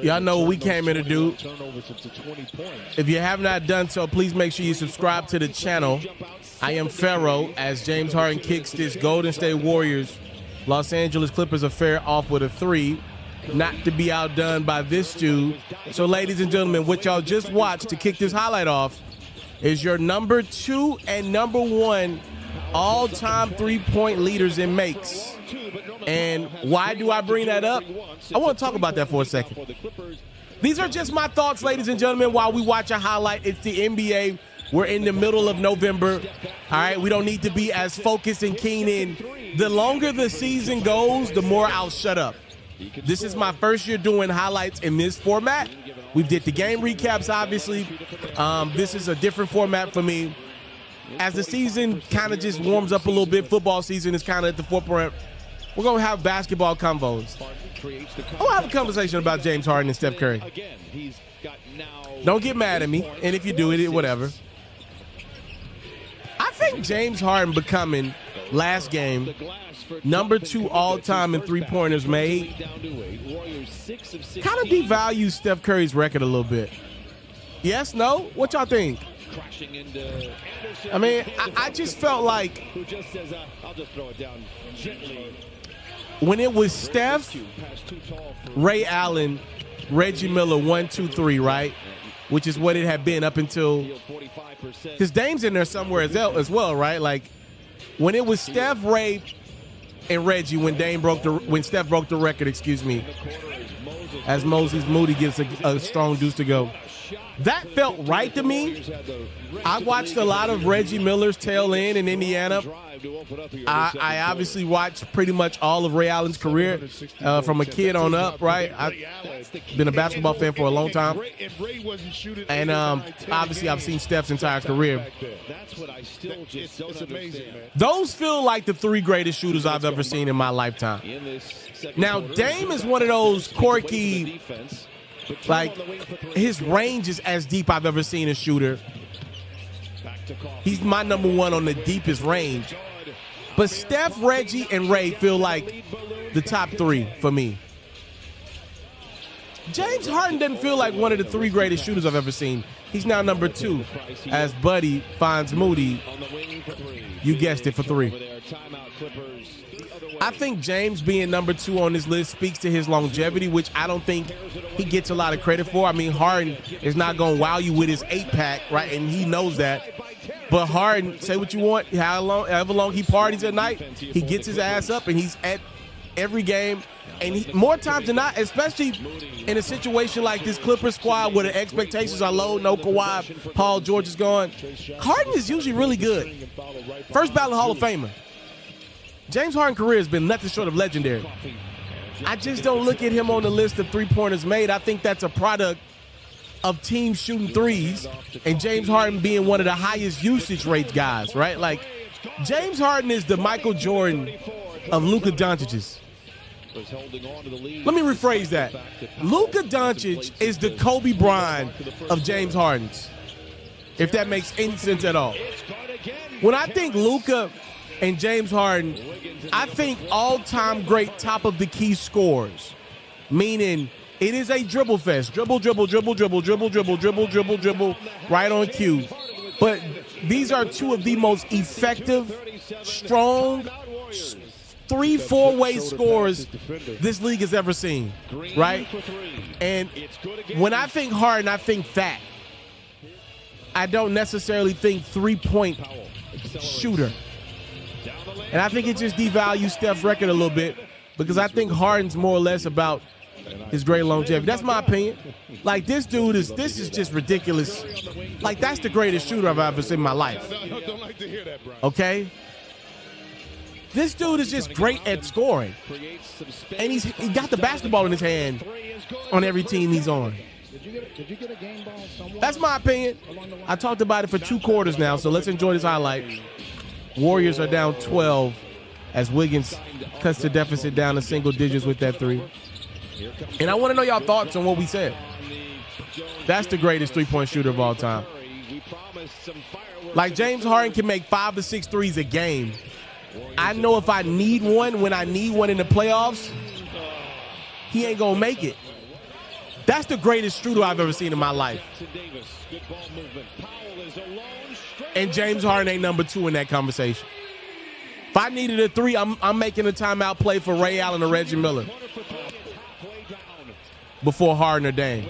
Y'all know what we came here to do. If you have not done so, please make sure you subscribe to the channel. I am Pharaoh as James Harden kicks this Golden State Warriors Los Angeles Clippers affair off with a 3. Not to be outdone by this dude. So, ladies and gentlemen, what y'all just watched to kick this highlight off is your number 2 and number 1 all-time three-point leaders in makes. And why do I bring that up? I want to talk about that for a second. These are just my thoughts, ladies and gentlemen, while we watch a highlight. It's the NBA. We're in the middle of November. All right, we don't need to be as focused and keen in. The longer the season goes, the more I'll shut up. This is my first year doing highlights in this format. We did the game recaps, obviously. This is a different format for me. As the season kind of just warms up a little bit, football season is kind of at the forefront. We're going to have basketball convos. I'll have a conversation about James Harden and Steph Curry. Don't get mad at me, and if you do it, whatever. I think James Harden becoming, last game, number 2 all-time in three-pointers made kind of devalues Steph Curry's record a little bit. Yes, no? What y'all think? I mean, I just felt like when it was Steph, Ray Allen, Reggie Miller, 1, 2, 3, right? Which is what it had been up until, because Dame's in there somewhere as well, right? Like when it was Steph, Ray, and Reggie, when Steph broke the record, as Moses Moody gets a strong deuce to go. That felt right to me. I watched a lot of Reggie Miller's tail end in Indiana. I obviously watched pretty much all of Ray Allen's career from a kid on up, right? I've been a basketball fan for a long time. And obviously I've seen Steph's entire career. Those feel like the 3 greatest shooters I've ever seen in my lifetime. Now, Dame is one of those quirky, like, his range is as deep I've ever seen a shooter. He's my number 1 on the deepest range. But Steph, Reggie, and Ray feel like the top 3 for me. James Harden doesn't feel like one of the 3 greatest shooters I've ever seen. He's now number 2 as Buddy finds Moody. You guessed it, for 3. I think James being number 2 on this list speaks to his longevity, which I don't think he gets a lot of credit for. I mean, Harden is not going to wow you with his 8-pack, right? And he knows that. But Harden, say what you want, however long he parties at night, he gets his ass up and he's at every game. And more times than not, especially in a situation like this Clippers squad where the expectations are low, no Kawhi, Paul George is gone, Harden is usually really good. First ballot Hall of Famer. James Harden's career has been nothing short of legendary. I just don't look at him on the list of three-pointers made. I think that's a product of teams shooting threes and James Harden being one of the highest usage rates guys, right? Like, James Harden is the Michael Jordan of Luka Doncic's. Let me rephrase that. Luka Doncic is the Kobe Bryant of James Harden's, if that makes any sense at all. When I think Luka and James Harden, I think all-time great top-of-the-key scorers, meaning it is a dribble fest. Dribble, dribble, dribble, dribble, dribble, dribble, dribble, dribble, dribble, right on cue. But these are 2 of the most effective, strong, 3-4-way scorers this league has ever seen, right? And when I think Harden, I think that. I don't necessarily think three-point shooter. And I think it just devalues Steph's record a little bit because I think Harden's more or less about his great longevity. That's my opinion. Like, this is just ridiculous. Like, that's the greatest shooter I've ever seen in my life. Okay? This dude is just great at scoring. And he got the basketball in his hand on every team he's on. That's my opinion. I talked about it for 2 quarters now, so let's enjoy this highlight. Warriors are down 12 as Wiggins cuts the deficit down to single digits with that 3. And I want to know y'all thoughts on what we said. That's the greatest three-point shooter of all time. Like, James Harden can make 5 to 6 threes a game. I know if I need one, when I need one in the playoffs, he ain't going to make it. That's the greatest shooter I've ever seen in my life. And James Harden ain't number 2 in that conversation. If I needed a 3, I'm making a timeout play for Ray Allen or Reggie Miller before Harden or Dame.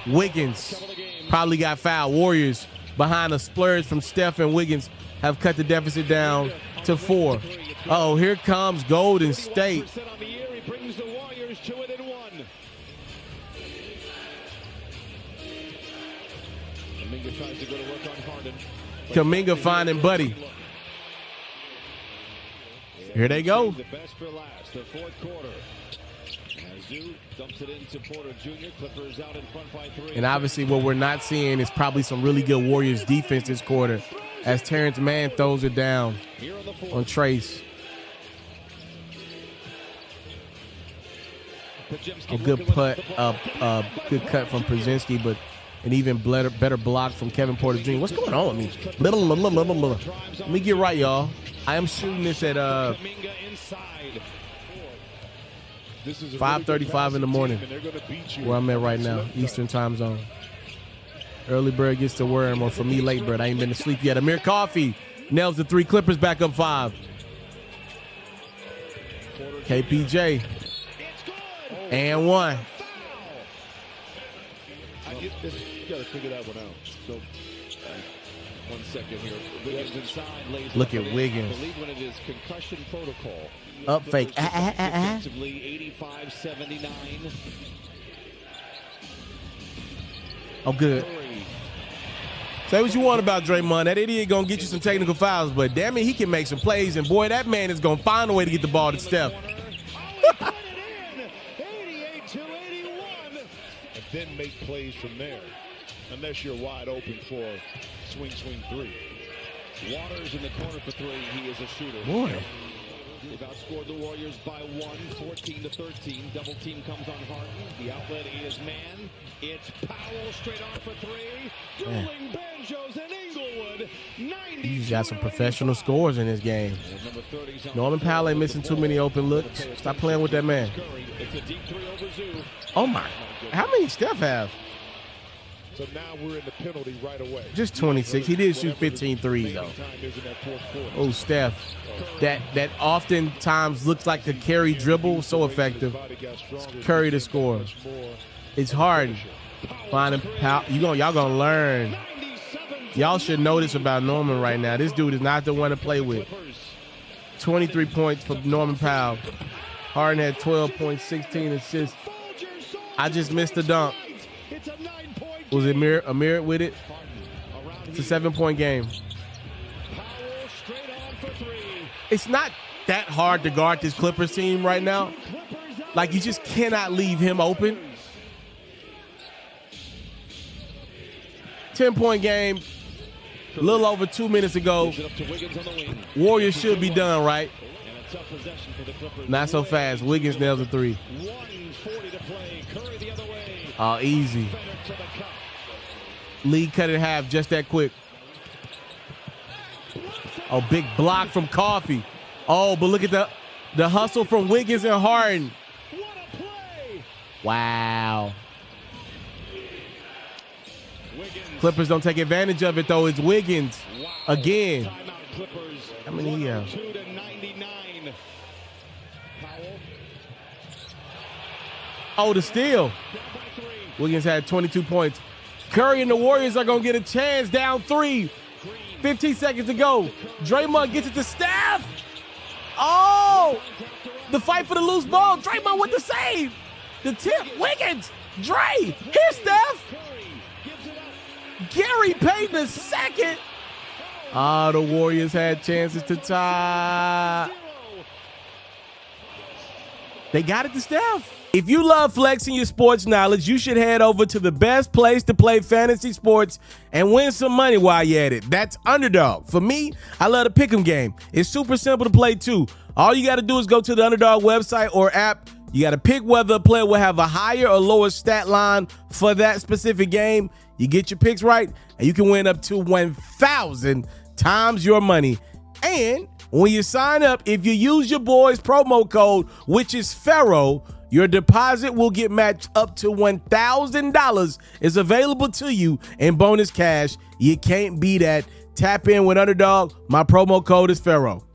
Wiggins probably got fouled. Warriors behind a splurge from Steph and Wiggins have cut the deficit down to 4. Uh-oh, here comes Golden State. Kuminga finding Buddy. Here they go. And obviously what we're not seeing is probably some really good Warriors defense this quarter as Terrence Mann throws it down on Trace. A good putt, good cut from Brzezinski, but an even better block from Kevin Porter Jr. What's going on with me? Let me get right, y'all. I am shooting this at 5:35 in the morning, where I'm at right now, Eastern time zone. Early bird gets the worm, or for me, late bird. I ain't been to sleep yet. Amir Coffey nails the 3. Clippers back up 5. KPJ. And 1. You got to figure that one out. So, 1 second here. Wiggins inside. Look at Wiggins. I believe when it is concussion protocol. Up fake. Defensively, 85-79. Oh, good. Say what you want about Draymond. That idiot going to get you some technical fouls, but damn it, he can make some plays. And, boy, that man is going to find a way to get the ball to Steph. Then make plays from there, unless you're wide open for swing 3. Waters in the corner for 3. He is a shooter. Boy. They've outscored the Warriors by 1, 14-13. Double team comes on Harden. The outlet is Mann. It's Powell straight on for 3. Dueling banjos in Inglewood. He's got some professional scores in this game. Norman Powell ain't missing too many open looks. Stop playing with that man. Oh, my. How many Steph have? So now we're in the penalty right away. Just 26. He did shoot 15 threes, though. Oh, Steph. That oftentimes looks like a carry dribble. So effective. Curry to score. It's hard. Finding Powell. Y'all gonna learn. Y'all should know this about Norman right now. This dude is not the one to play with. 23 points for Norman Powell. Harden had 12 points, 16 assists. I just missed the dunk. Was it Amir with it? It's a 7-point game. It's not that hard to guard this Clippers team right now. Like, you just cannot leave him open. 10-point game. A little over 2 minutes ago. Warriors should be done, right? Not so fast. Wiggins nails a 3. Oh, easy. Lead cut it in half just that quick. Oh, big block from Coffey. Oh, but look at the hustle from Wiggins and Harden. Wow. Clippers don't take advantage of it, though. It's Wiggins again. How many he have? Oh, the steal. Wiggins had 22 points. Curry and the Warriors are going to get a chance, down 3. 15 seconds to go. Draymond gets it to Steph. Oh, the fight for the loose ball. Draymond with the save. The tip. Wiggins. Dre. Here's Steph. Gary Payton the second. The Warriors had chances to tie. They got it to Steph. If you love flexing your sports knowledge, you should head over to the best place to play fantasy sports and win some money while you're at it. That's Underdog. For me, I love the pick'em game. It's super simple to play too. All you got to do is go to the Underdog website or app. You got to pick whether a player will have a higher or lower stat line for that specific game. You get your picks right, and you can win up to 1,000 times your money. And when you sign up, if you use your boy's promo code, which is Pharaoh, Your deposit will get matched up to $1,000 is available to you in bonus cash. You can't beat that. Tap in with Underdog. My promo code is Pharaoh.